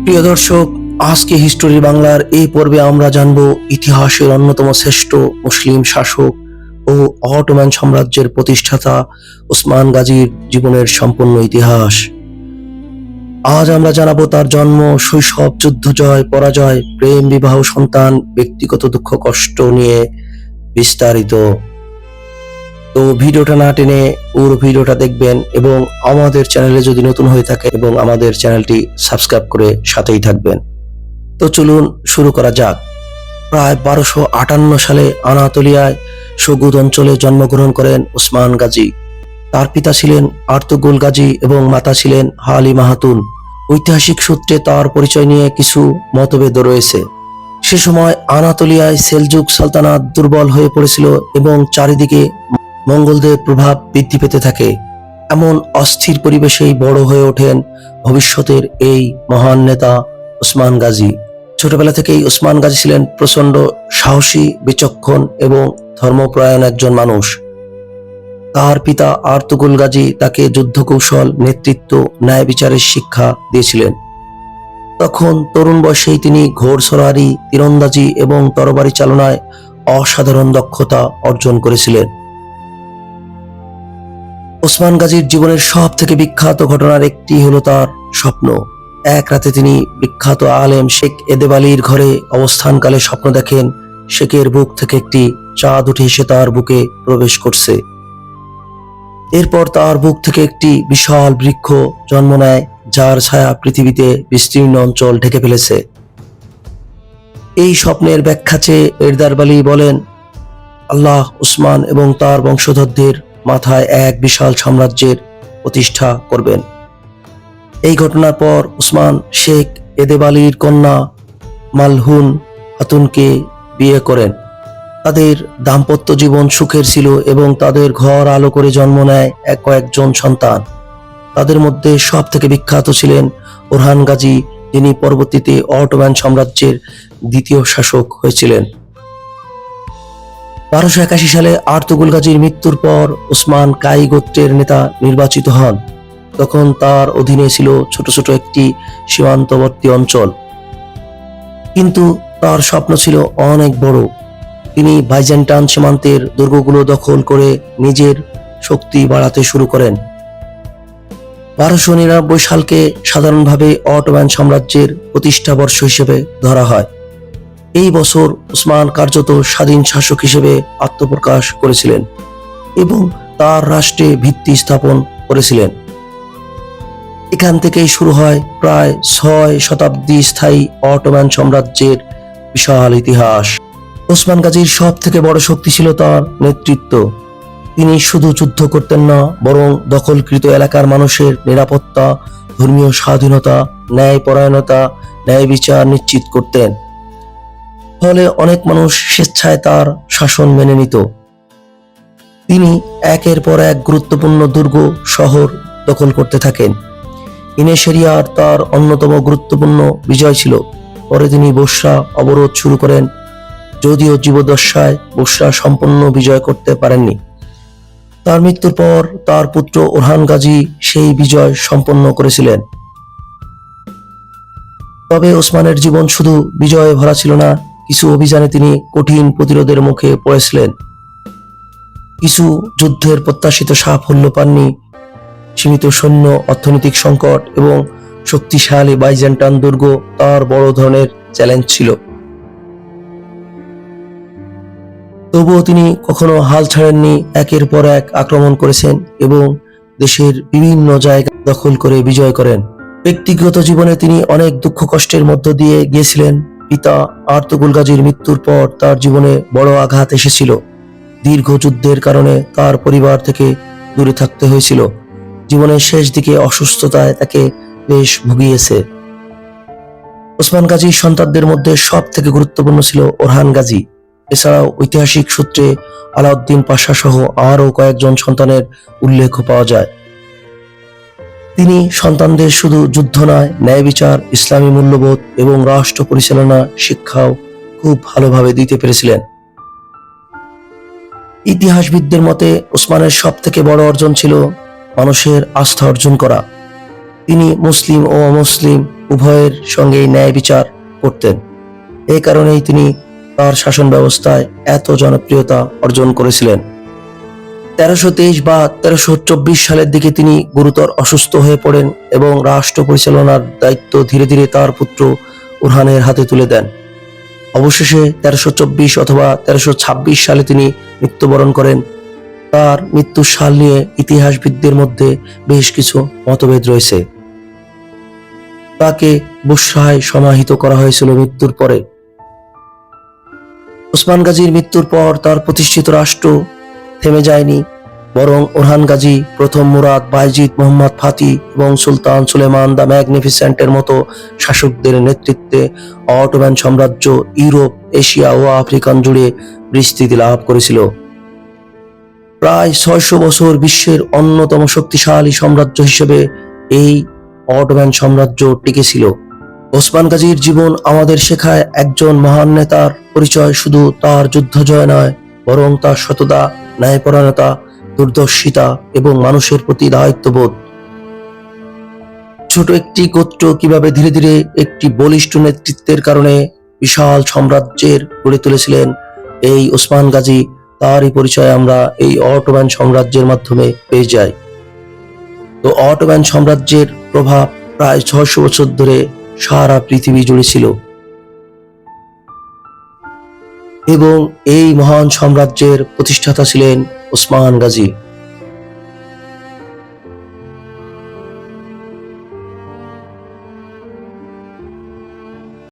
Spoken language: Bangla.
প্রিয় দর্শক, আজকে হিস্টোরি বাংলার এই পর্বে আমরা জানব ইতিহাসের অন্যতম শ্রেষ্ঠ মুসলিম শাসক ও অটোমান সাম্রাজ্যের প্রতিষ্ঠাতা ওসমান গাজীর জীবনের সম্পূর্ণ ইতিহাস। আজ আমরা জানাবো তার জন্ম, শৈশব, যুদ্ধ, জয়, পরাজয়, প্রেম, বিবাহ, সন্তান, ব্যক্তিগত দুঃখ কষ্ট নিয়ে বিস্তারিত। তো ভিডিওটা না টেনে পুরো ভিডিওটা দেখবেন এবং আমাদের চ্যানেলে যদি নতুন হয়ে থাকে এবং আমাদের চ্যানেলটি সাবস্ক্রাইব করে সাথেই থাকবেন। তো চলুন শুরু করা যাক। প্রায় 1258 সালে আনাতোলিয়ায় সগুদ অঞ্চলে জন্মগ্রহণ করেন ওসমান গাজী। তার পিতা ছিলেন আর্তুগুল গাজী এবং মাতা ছিলেন হালিমা খাতুন। ঐতিহাসিক সূত্রে তার পরিচয় নিয়ে কিছু মতভেদ রয়েছে। সে সময় আনাতোলিয়ায় সেলজুক সালতানাত দুর্বল হয়ে পড়েছিল এবং চারিদিকে মঙ্গলদের প্রভাব বৃদ্ধি পেতে থাকে। এমন অস্থির পরিবেশেই বড় হয়ে ওঠেন ভবিষ্যতের এই মহান নেতা ওসমান গাজী। ছোটবেলা থেকেই ওসমান গাজী ছিলেন প্রচন্ড সাহসী, বিচক্ষণ এবং ধর্মপরায়ণ একজন মানুষ। তার পিতা আর্তুগুল গাজী তাকে যুদ্ধকৌশল, নেতৃত্ব, ন্যায় বিচারের শিক্ষা দিয়েছিলেন। তখন তরুণ বয়সেই তিনি ঘোড়সওয়ারি, তীরন্দাজি এবং তরবারি চালনায় অসাধারণ দক্ষতা অর্জন করেছিলেন। ওসমান গাজীর জীবনের সব থেকে বিখ্যাত ঘটনার একটি হলো তার স্বপ্ন। এক রাতে তিনি বিখ্যাত আলেম শেখ এদেব আলীর ঘরে অবস্থানকালে স্বপ্ন দেখেন শেখের বুক থেকে একটি চাঁদ উঠে এসে তার বুকে প্রবেশ করছে। এরপর তার বুক থেকে একটি বিশাল বৃক্ষ জন্ম নেয়, যার ছায়া পৃথিবীতে বিস্তীর্ণ অঞ্চল ঢেকে ফেলেছে। এই স্বপ্নের ব্যাখ্যা চেয়ে এরদার আলী বলেন, আল্লাহ উসমান এবং তার বংশধরদের মাথায় এক বিশাল সাম্রাজ্যের প্রতিষ্ঠা করবেন। এই ঘটনার পর উসমান শেখ এদেব আলীর কন্যা মালহুন খাতুনকে বিয়ে করেন। তাদের দাম্পত্য জীবন সুখের ছিল এবং তাদের ঘর আলো করে জন্ম নেয় কয়েকজন সন্তান। তাদের মধ্যে সব থেকে বিখ্যাত ছিলেন ওরহান গাজী, যিনি পরবর্তীতে অটোমান সাম্রাজ্যের দ্বিতীয় শাসক হয়েছিলেন। 1281 সালে আর্তুগুল গাজীর মৃত্যুর পর ওসমান কাই গোত্রের নেতা নির্বাচিত হন। তখন তার অধীনে ছিল ছোট ছোট একটি সীমান্তবর্তী অঞ্চল, কিন্তু তার স্বপ্ন ছিল অনেক বড়। তিনি বাইজেন্টাইন সীমান্তের দুর্গগুলো দখল করে নিজের শক্তি বাড়াতে শুরু করেন। 1299 সালকে সাধারণভাবে অটোমান সাম্রাজ্যের প্রতিষ্ঠা বর্ষ হিসেবে ধরা হয়। এই বছর ওসমান কার্যত স্বাধীন শাসক হিসেবে আত্মপ্রকাশ করেছিলেন এবং তার রাষ্ট্রে ভিত্তি স্থাপন করেছিলেন। এখান থেকেই শুরু হয় প্রায় 6 শতাব্দী স্থায়ী অটোমান সাম্রাজ্যের বিশাল ইতিহাস। ওসমান গাজীর সব থেকে বড় শক্তি ছিল তার নেতৃত্ব। তিনি শুধু যুদ্ধ করতেন না, বরং দখলকৃত এলাকার মানুষের নিরাপত্তা, ধর্মীয় স্বাধীনতা, ন্যায়পরায়ণতা, ন্যায় বিচার নিশ্চিত করতেন। ফলে অনেক মানুষ স্বেচ্ছায় তার শাসন মেনে নিত। তিনি একের পর এক গুরুত্বপূর্ণ দুর্গ শহর দখল করতে থাকেন। ইনেশেরিয়ার তার অন্যতম গুরুত্বপূর্ণ বিজয় ছিল। পরে তিনি বসরা অবরোধ শুরু করেন, যদিও জীবদ্দশায় বসরা সম্পূর্ণ বিজয় করতে পারেননি। তার মৃত্যুর পর তার পুত্র ওরহান গাজী সেই বিজয় সম্পন্ন করেছিলেন। তবে ওসমানের জীবন শুধু বিজয়ে ভরা ছিল না। কিছু অভিযানে তিনি কঠিন প্রতিরোধের মুখে পড়েছিলেন। কিছু যুদ্ধের প্রত্যাশিত সাফল্য পাননি। সীমিত সৈন্য, অর্থনৈতিক সংকট এবং শক্তিশালী বাইজেন্টাইন দুর্গ তার বড় ধরনের চ্যালেঞ্জ ছিল। তবুও তিনি কখনো হাল ছাড়েননি। একের পর এক আক্রমণ করেছেন এবং দেশের বিভিন্ন জায়গা দখল করে বিজয় করেন। ব্যক্তিগত জীবনে তিনি অনেক দুঃখ কষ্টের মধ্য দিয়ে গিয়েছিলেন। পিতা আর্তুগুল গাজীর মৃত্যুর পর তার জীবনে বড় আঘাত এসেছিল। দীর্ঘ যুদ্ধের কারণে তার পরিবার থেকে দূরে থাকতে হয়েছিল। জীবনের শেষ দিকে অসুস্থতায় তাকে বেশ ভুগিয়েছে। ওসমান গাজীর সন্তানদের মধ্যে সব থেকে গুরুত্বপূর্ণ ছিল ওরহান গাজী। এছাড়াও ঐতিহাসিক সূত্রে আলাউদ্দিন পাশা সহ আরও কয়েকজন সন্তানের উল্লেখ পাওয়া যায়। তিনি সন্তানদের শুধু যুদ্ধ নয়, ন্যায় বিচার, ইসলামী মূল্যবোধ এবং রাষ্ট্র পরিচালনা শিক্ষাও খুব ভালোভাবে দিতে পেরেছিলেন। ইতিহাসবিদদের মতে ওসমানের সব থেকে বড় অর্জন ছিল মানুষের আস্থা অর্জন করা। তিনি মুসলিম ও অমুসলিম উভয়ের সঙ্গেই ন্যায় বিচার করতেন। এই কারণেই তিনি তার শাসন ব্যবস্থায় এত জনপ্রিয়তা অর্জন করেছিলেন। 1323 বা 1324 সালের দিকে তিনি গুরুতর অসুস্থ হয়ে পড়েন এবং রাষ্ট্র পরিচালনার দায়িত্ব ধীরে ধীরে তার পুত্র উরহানের হাতে তুলে দেন। অবশেষে 1324 অথবা 1326 সালে তিনি মৃত্যুবরণ করেন। তার মৃত্যুর সাল নিয়ে ইতিহাসবিদদের মধ্যে বেশ কিছু মতভেদ রয়েছে। তাকে বুসরায় সমাহিত করা হয়েছিল মৃত্যুর পরে। ওসমান গাজীর মৃত্যুর পর তার প্রতিষ্ঠিত রাষ্ট্র থেমে যায়নি, বরং ওরহান গাজী, প্রথম মুরাদ, বায়েজিদ, মোহাম্মদ ফাতি এবং সুলতান সুলেমান দ্য ম্যাগনিফিসেন্টের মতো শাসকদের নেতৃত্বে অটোম্যান সাম্রাজ্য ইউরোপ, এশিয়া ও আফ্রিকান জুড়ে বিস্তৃতি লাভ করেছিল। প্রায় 600 বছর বিশ্বের অন্যতম শক্তিশালী সাম্রাজ্য হিসেবে এই অটোম্যান সাম্রাজ্য টিকেছিল। ওসমান গাজীর জীবন আমাদের শেখায় একজন মহান নেতার পরিচয় শুধু তার যুদ্ধ জয় নয়, বরং তার সততা, ন্যায়পরায়ণতা, দূরদর্শিতা এবং মানুষের প্রতি দায়িত্ববোধ। ছোট একটি গোত্র কিভাবে ধীরে ধীরে একটি বলিষ্ঠ নেতৃত্বের কারণে বিশাল সাম্রাজ্যের গড়ে তুলেছিলেন এই ওসমান গাজী, তারই পরিচয় আমরা এই অটোম্যান সাম্রাজ্যের মাধ্যমে পেয়ে যাই। তো অটোম্যান সাম্রাজ্যের প্রভাব প্রায় 600 বছর ধরে সারা পৃথিবী জুড়ে ছিল এবং এই মহান সাম্রাজ্যের প্রতিষ্ঠাতা ছিলেন ওসমান গাজী।